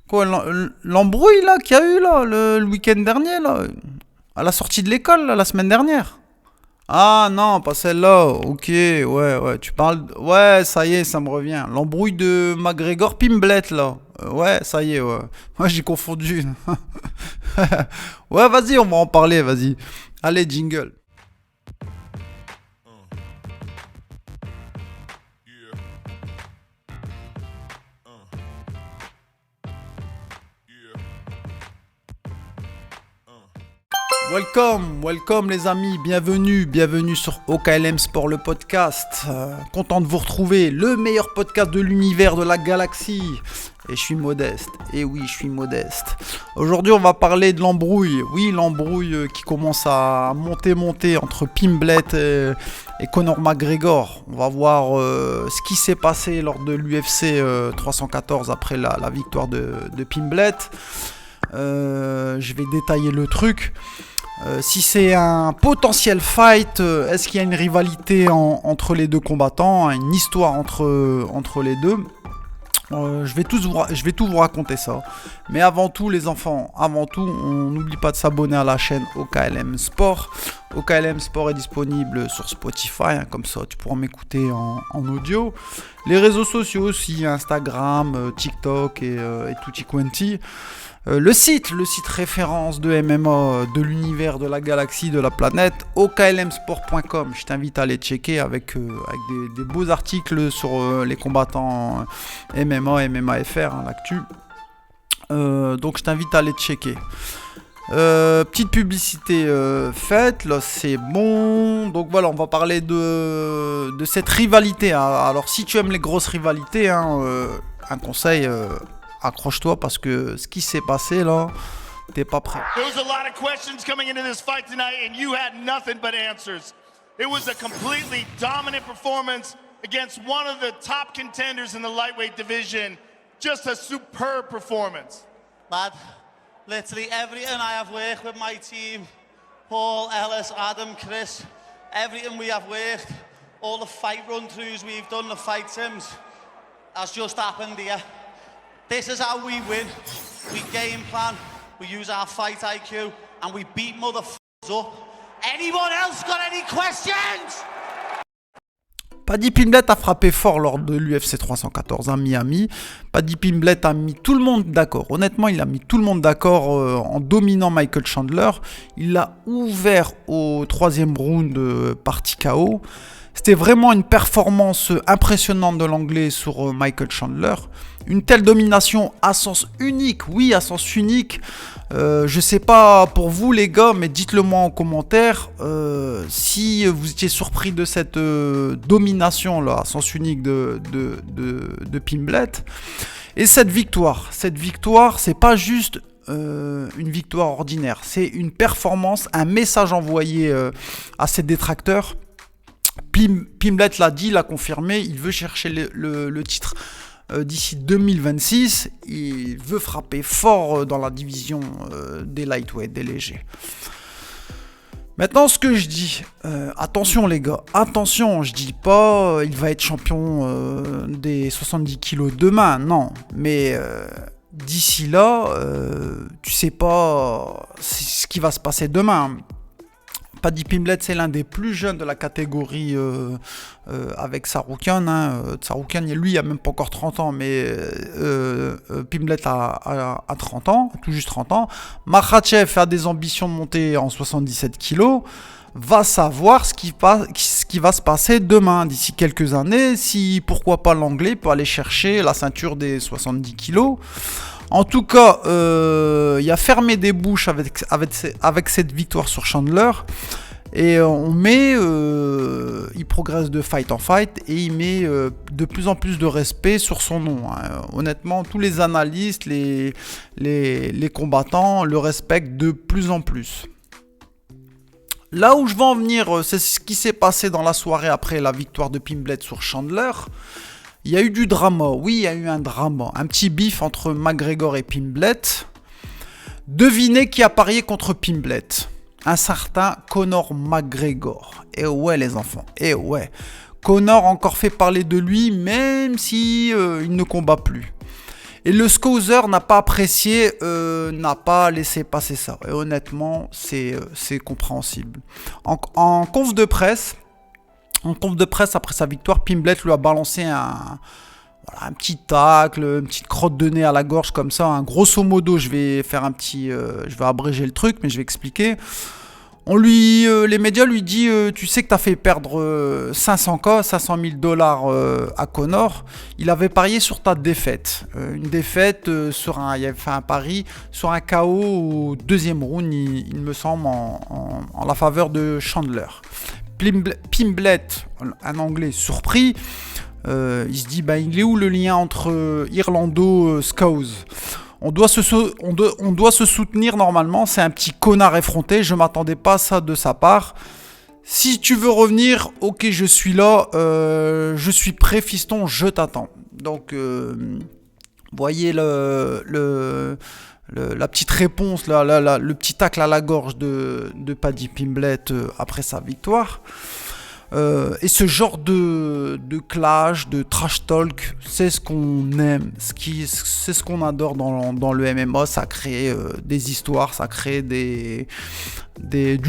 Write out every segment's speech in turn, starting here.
Quoi, l'embrouille là qu'il y a eu là, le week-end dernier là, à la sortie de l'école là, la semaine dernière. Ah non, pas celle-là. Ok, ouais, ouais. Tu parles. Ouais, ça y est, ça me revient. L'embrouille de McGregor Pimblet là. Ouais, ça y est, ouais. Moi j'ai confondu. Ouais, vas-y, on va en parler, vas-y. Allez, jingle. Welcome, welcome les amis, bienvenue sur OKLM Sport le podcast. Content de vous retrouver, le meilleur podcast de l'univers de la galaxie. Et je suis modeste, et oui je suis modeste. Aujourd'hui on va parler de l'embrouille, oui l'embrouille qui commence à monter entre Pimblet et Conor McGregor. On va voir ce qui s'est passé lors de l'UFC 314 après la victoire de Pimblet. Je vais détailler le truc. Si c'est un potentiel fight, est-ce qu'il y a une rivalité entre les deux combattants, une histoire entre les deux. Je vais tout vous raconter ça. Mais avant tout les enfants, on n'oublie pas de s'abonner à la chaîne OKLM Sport. OKLM Sport est disponible sur Spotify, comme ça tu pourras m'écouter en audio. Les réseaux sociaux aussi, Instagram, TikTok et tutti quanti. Le site référence de MMA, de l'univers, de la galaxie, de la planète, oklmsport.com. Je t'invite à aller checker avec des beaux articles sur les combattants MMA, MMA-FR, l'actu. Donc je t'invite à aller checker. Petite publicité faite, là c'est bon. Donc voilà, on va parler de cette rivalité. Alors si tu aimes les grosses rivalités, un conseil... accroche-toi parce que ce qui s'est passé là, t'es pas prêt. There was a lot of questions coming into this fight tonight and you had nothing but answers. It was a completely dominant performance against one of the top contenders in the lightweight division. Just a superb performance. Lad, literally everything I have worked with my team, Paul, Ellis, Adam, Chris, everything we have worked, all the fight run-throughs we've done, the fight sims, has just happened here. This is how we win. We game plan, we use our fight IQ, and we beat motherfuckers up. Anyone else got any questions? Paddy Pimblett a frappé fort lors de l'UFC 314 à Miami. Paddy Pimblett a mis tout le monde d'accord. Honnêtement, il a mis tout le monde d'accord en dominant Michael Chandler. Il l'a ouvert au troisième round par TKO. C'était vraiment une performance impressionnante de l'anglais sur Michael Chandler. Une telle domination à sens unique, oui, à sens unique. Je sais pas pour vous les gars, mais dites-le moi en commentaire si vous étiez surpris de cette domination là, à sens unique de Pimblet. Et cette victoire, c'est pas juste une victoire ordinaire, c'est une performance, un message envoyé à ses détracteurs. Pimblet l'a dit, l'a confirmé, il veut chercher le titre d'ici 2026, il veut frapper fort dans la division des lightweight, des légers. Maintenant, ce que je dis, attention les gars, attention, je dis pas il va être champion des 70 kilos demain, non, mais d'ici là, tu sais pas ce qui va se passer demain. Paddy Pimblett, c'est l'un des plus jeunes de la catégorie avec Tsarukyan. Tsarukyan, lui, il a même pas encore 30 ans, mais Pimblett a 30 ans, tout juste 30 ans. Makhachev a des ambitions de monter en 77 kilos. Va savoir ce qui va se passer demain, d'ici quelques années, si pourquoi pas l'anglais peut aller chercher la ceinture des 70 kilos. En tout cas, il a fermé des bouches avec cette victoire sur Chandler. Et il progresse de fight en fight et il met de plus en plus de respect sur son nom. Honnêtement, tous les analystes, les combattants le respectent de plus en plus. Là où je veux en venir, c'est ce qui s'est passé dans la soirée après la victoire de Pimblet sur Chandler. Il y a eu du drama, oui, il y a eu un drama, un petit bif entre McGregor et Pimblet. Devinez qui a parié contre Pimblet? Un certain Conor McGregor. Et ouais les enfants, et ouais. Conor a encore fait parler de lui même si il ne combat plus. Et le Scouser n'a pas apprécié, n'a pas laissé passer ça. Et honnêtement, c'est compréhensible. En conf de presse, après sa victoire, Pimblett lui a balancé un petit tacle, une petite crotte de nez à la gorge comme ça. Grosso modo, je vais abréger le truc, mais je vais expliquer. Les médias lui disent, tu sais que t'as fait perdre 500 $, à Conor. Il avait parié sur ta défaite. Une défaite il avait fait un pari sur un KO au deuxième round, il me semble, en la faveur de Chandler. Pimblett, un Anglais surpris, il se dit, il est où le lien entre Irlando Scouse? On doit se soutenir normalement, c'est un petit connard effronté, je m'attendais pas à ça de sa part. Si tu veux revenir, ok, je suis là, je suis prêt fiston, je t'attends. Donc, voyez la petite réponse, le petit tacle à la gorge de Paddy Pimblett après sa victoire. Et ce genre de clash, de trash talk, c'est ce qu'on aime, c'est ce qu'on adore dans le MMA. Ça crée des histoires, ça crée du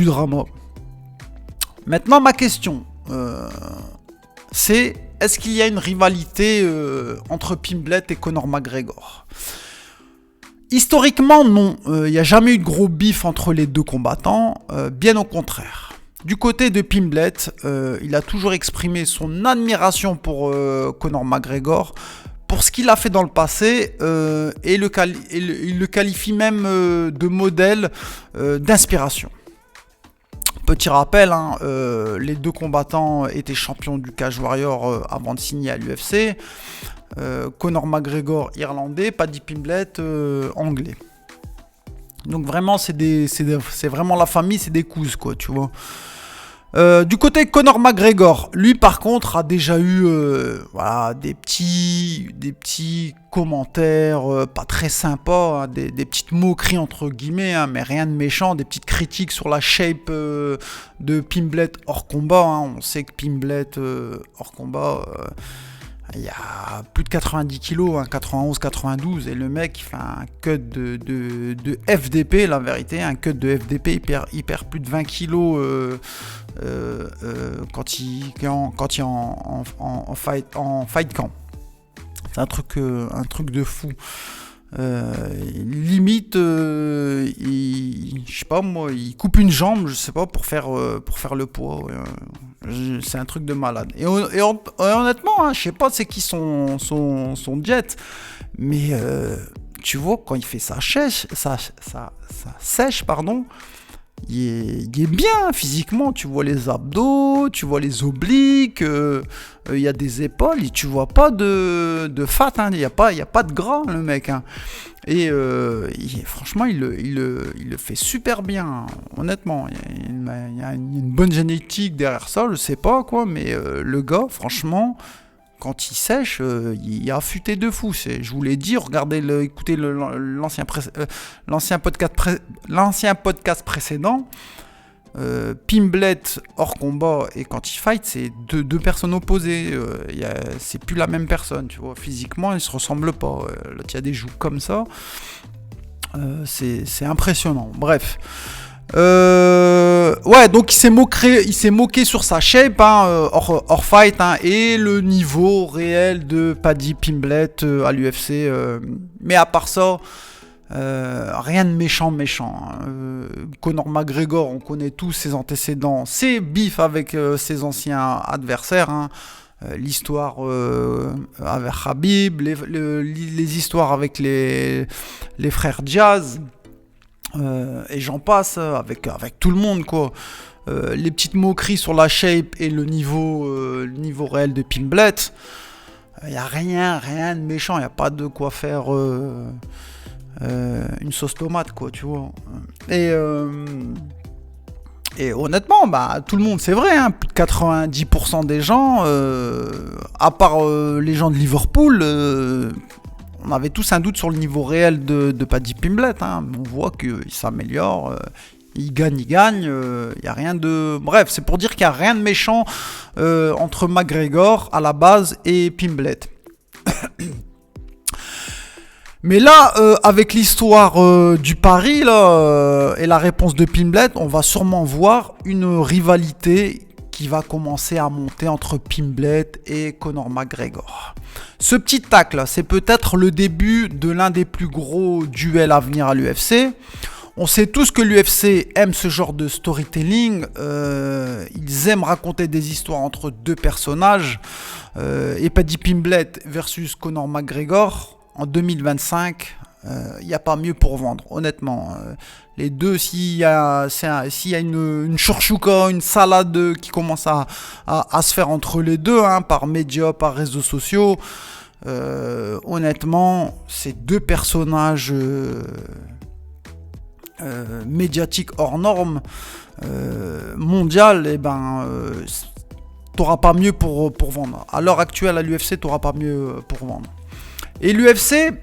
drama. Maintenant, ma question, c'est: est-ce qu'il y a une rivalité entre Pimblett et Conor McGregor? Historiquement, non. Il n'y a jamais eu de gros bif entre les deux combattants, bien au contraire. Du côté de Pimblett, il a toujours exprimé son admiration pour Conor McGregor, pour ce qu'il a fait dans le passé, et il le qualifie même de modèle d'inspiration. Petit rappel, les deux combattants étaient champions du Cage Warrior avant de signer à l'UFC. Conor McGregor irlandais, Paddy Pimblett anglais. Donc vraiment c'est vraiment la famille, c'est des cousins quoi, tu vois. Du côté de Conor McGregor, lui par contre a déjà eu des petits commentaires pas très sympas, des petites moqueries entre guillemets, mais rien de méchant, des petites critiques sur la shape de Pimblett hors combat. On sait que Pimblett hors combat, il y a plus de 90 kilos, 91, 92, et le mec il fait un cut de FDP, la vérité, un cut de FDP, il perd plus de 20 kilos quand il est en fight camp. C'est un truc de fou. Limite, je sais pas moi, il coupe une jambe, je sais pas, pour faire le poids. C'est un truc de malade. Et honnêtement, je sais pas c'est qui son jet, mais tu vois quand il fait sa sèche, pardon. Il est bien physiquement, tu vois les abdos, tu vois les obliques, il y a des épaules, et tu vois pas de fat, il y a pas de gras le mec, et franchement il le fait super bien, honnêtement. Il y a une bonne génétique derrière ça, je sais pas quoi, mais le gars franchement quand il sèche, il a affûté de fou. Je vous l'ai dit, écoutez l'ancien podcast précédent. Pimblett hors combat et quand il fight, c'est deux personnes opposées. C'est plus la même personne, tu vois. Physiquement, ils se ressemblent pas. Là, il y a des joues comme ça. C'est impressionnant. Bref. Donc il s'est moqué sur sa shape hors fight, et le niveau réel de Paddy Pimblett à l'UFC, mais à part ça rien de méchant. Conor McGregor, on connaît tous ses antécédents, ses bifs avec ses anciens adversaires, l'histoire avec Khabib, les histoires avec les frères Diaz. Et j'en passe avec tout le monde quoi. Les petites moqueries sur la shape et le niveau réel de Pimblett, il n'y a rien de méchant, il n'y a pas de quoi faire une sauce tomate quoi, tu vois. Et honnêtement, tout le monde, c'est vrai, plus de 90% des gens, à part les gens de Liverpool, on avait tous un doute sur le niveau réel de Paddy Pimblett. On voit qu'il s'améliore, il gagne, il n'y a rien de... Bref, c'est pour dire qu'il n'y a rien de méchant entre McGregor à la base et Pimblett. Mais là, avec l'histoire du pari là, et la réponse de Pimblett, on va sûrement voir une rivalité qui va commencer à monter entre Pimblett et Conor McGregor. Ce petit tacle, c'est peut-être le début de l'un des plus gros duels à venir à l'UFC. On sait tous que l'UFC aime ce genre de storytelling. Ils aiment raconter des histoires entre deux personnages. Et Paddy Pimblett versus Conor McGregor en 2025, il n'y a pas mieux pour vendre, honnêtement. Les deux, s'il y a une chouchouka, une salade qui commence à se faire entre les deux, hein, par médias, par réseaux sociaux, honnêtement, ces deux personnages médiatiques hors normes, mondiales, et t'auras pas mieux pour vendre. À l'heure actuelle, à l'UFC, t'auras pas mieux pour vendre. Et l'UFC,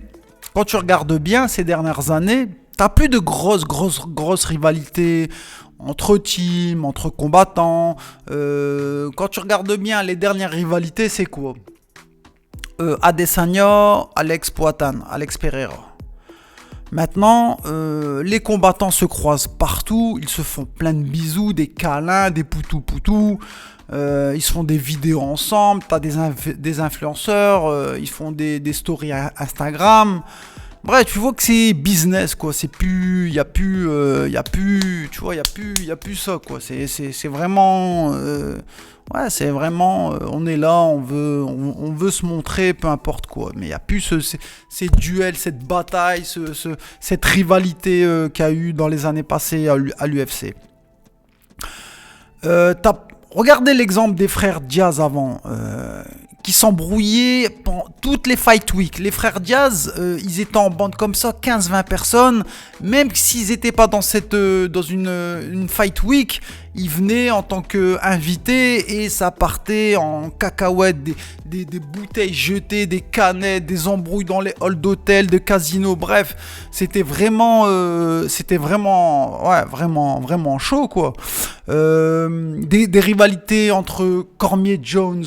quand tu regardes bien ces dernières années, t'as plus de grosses rivalités entre teams, entre combattants. Quand tu regardes bien les dernières rivalités, c'est quoi? Adesanya, Alex Poatan, Alex Pereira. Maintenant, les combattants se croisent partout, ils se font plein de bisous, des câlins, des poutou-poutou. Ils se font des vidéos ensemble, t'as des influenceurs, ils font des stories Instagram. Bref, tu vois que c'est business, quoi. C'est plus, y a plus, tu vois, y a plus ça, quoi. C'est vraiment, ouais, c'est vraiment, on est là, on veut se montrer, peu importe quoi. Mais il y a plus ces duels, cette bataille, cette rivalité qu'il y a eu dans les années passées à l'UFC. Regardez l'exemple des frères Diaz avant, qui s'embrouillaient pendant toutes les Fight Week. Les frères Diaz, ils étaient en bande comme ça, 15-20 personnes. Même s'ils n'étaient pas dans une Fight Week, ils venaient en tant qu'invités et ça partait en cacahuètes, des bouteilles jetées, des canettes, des embrouilles dans les halls d'hôtel, de casinos. Bref, c'était vraiment chaud, quoi. Des rivalités entre Cormier et Jones.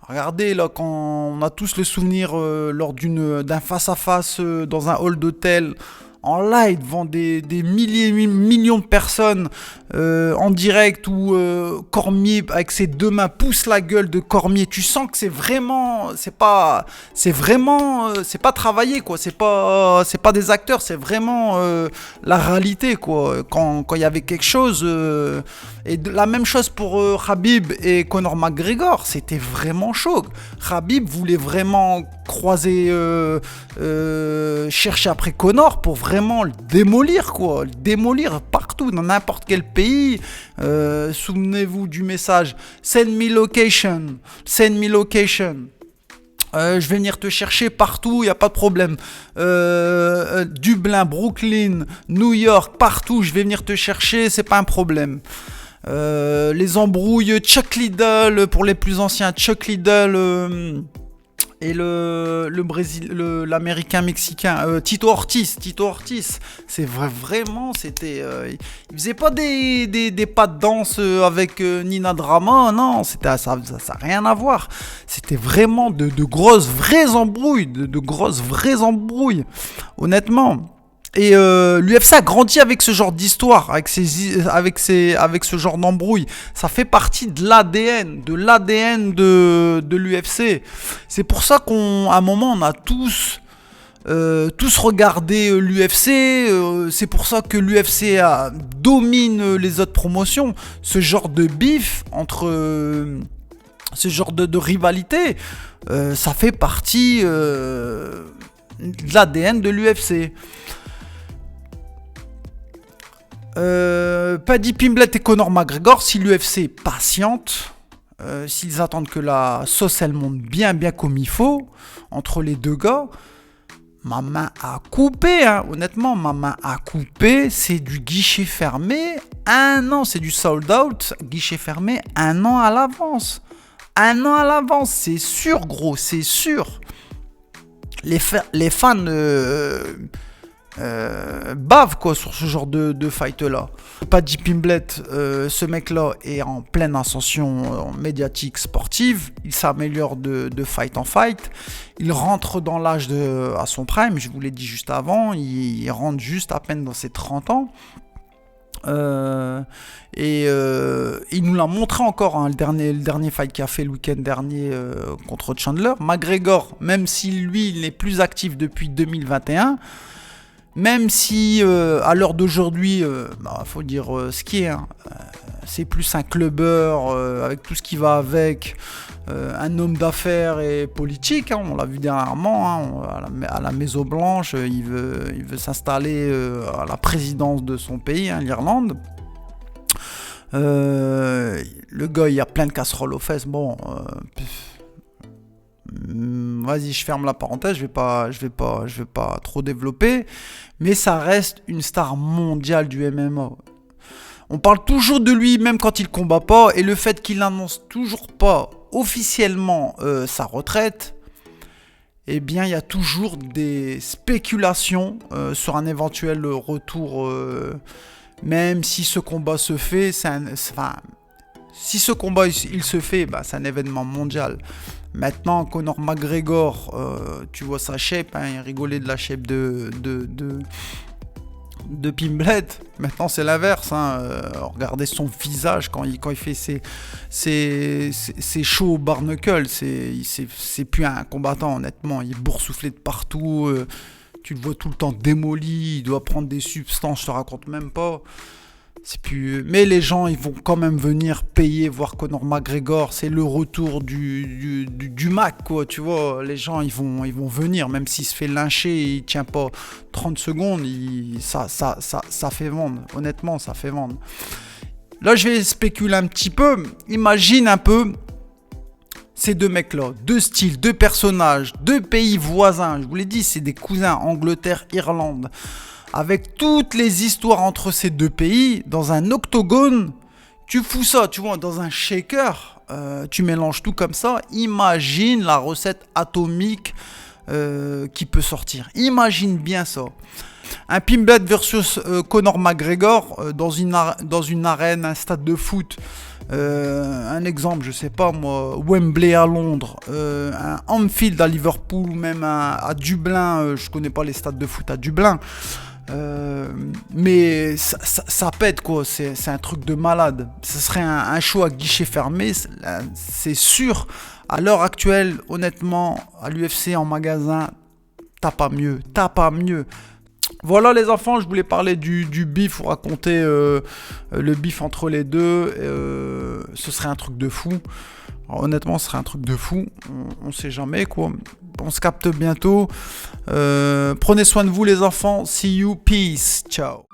Regardez, là, quand on a tous le souvenir lors d'un face-à-face dans un hall d'hôtel, en live, devant des millions de personnes, en direct, où Cormier, avec ses deux mains, pousse la gueule de Cormier. Tu sens que c'est pas travaillé, quoi. C'est pas des acteurs, c'est vraiment la réalité, quoi. Quand il y avait quelque chose, et la même chose pour Khabib et Conor McGregor, c'était vraiment chaud. Khabib voulait vraiment chercher après Conor pour vraiment le démolir, quoi. Le démolir partout, dans n'importe quel pays. Souvenez-vous du message Send me location. Je vais venir te chercher partout, il n'y a pas de problème. Dublin, Brooklyn, New York, partout, je vais venir te chercher, c'est pas un problème. Les embrouilles, Chuck Liddell, pour les plus anciens, Chuck Liddell et l'américain mexicain, Tito Ortiz, c'est vraiment, c'était, il faisait pas des pas de danse avec Nina Drama, non, ça a rien à voir, c'était vraiment de grosses vraies embrouilles, honnêtement. Et l'UFC a grandi avec ce genre d'histoire, avec ce genre d'embrouille. Ça fait partie de l'ADN de l'UFC. C'est pour ça qu'à un moment on a tous regardé l'UFC. C'est pour ça que l'UFC domine les autres promotions. Ce genre de bif entre ce genre de rivalité, ça fait partie de l'ADN de l'UFC. Paddy Pimblett et Conor McGregor, si l'UFC patiente, s'ils attendent que la sauce elle monte bien comme il faut entre les deux gars, ma main à couper, hein, honnêtement, ma main à couper, c'est du guichet fermé, 1 an, c'est du sold out, guichet fermé, 1 an à l'avance. 1 an à l'avance, c'est sûr, gros, c'est sûr. Les fans bave quoi sur ce genre de fight là. Paddy Pimblett, ce mec là est en pleine ascension médiatique sportive, il s'améliore de fight en fight, il rentre dans l'âge à son prime, je vous l'ai dit juste avant, il rentre juste à peine dans ses 30 ans. Il nous l'a montré encore, hein, le dernier fight qu'il a fait le week-end dernier contre Chandler. McGregor, même si lui il n'est plus actif depuis 2021, même si à l'heure d'aujourd'hui, faut dire ce qui est, hein, c'est plus un clubbeur avec tout ce qui va avec, un homme d'affaires et politique, hein, on l'a vu dernièrement, hein, à la Maison Blanche, il veut s'installer à la présidence de son pays, hein, l'Irlande. Le gars il a plein de casseroles aux fesses, bon... vas-y, je ferme la parenthèse, je vais pas trop développer, mais ça reste une star mondiale du MMA. On parle toujours de lui même quand il combat pas, et le fait qu'il n'annonce toujours pas officiellement sa retraite, eh bien il y a toujours des spéculations sur un éventuel retour, même si ce combat se fait, si ce combat il se fait, c'est un événement mondial. Maintenant, Conor McGregor, tu vois sa shape, hein, il rigolait de la shape de Pimblett. Maintenant, c'est l'inverse. Hein. Regardez son visage quand il fait ses shows au barnacle. C'est plus un combattant, honnêtement. Il est boursouflé de partout. Tu le vois tout le temps démoli. Il doit prendre des substances, je te raconte même pas. C'est plus... Mais les gens, ils vont quand même venir payer, voir Conor McGregor. C'est le retour du Mac, quoi, tu vois. Les gens, ils vont venir, même s'il se fait lyncher et il tient pas 30 secondes, ça fait vendre. Honnêtement, ça fait vendre. Là, je vais spéculer un petit peu. Imagine un peu ces deux mecs-là. Deux styles, deux personnages, deux pays voisins. Je vous l'ai dit, c'est des cousins, Angleterre, Irlande. Avec toutes les histoires entre ces deux pays, dans un octogone, tu fous ça, tu vois, dans un shaker, tu mélanges tout comme ça, imagine la recette atomique qui peut sortir. Imagine bien ça. Un Pimblett versus Conor McGregor dans une arène, un stade de foot. Un exemple, je sais pas moi, Wembley à Londres, un Anfield à Liverpool, ou même à Dublin, je connais pas les stades de foot à Dublin. Mais ça pète quoi, c'est un truc de malade. Ce serait un show à guichet fermé, c'est sûr. À l'heure actuelle, honnêtement, à l'UFC en magasin, t'as pas mieux. Voilà les enfants, je voulais parler du beef, vous raconter le beef entre les deux. Ce serait un truc de fou. Alors, honnêtement, ce serait un truc de fou. On sait jamais quoi. On se capte bientôt. Prenez soin de vous les enfants. See you. Peace. Ciao.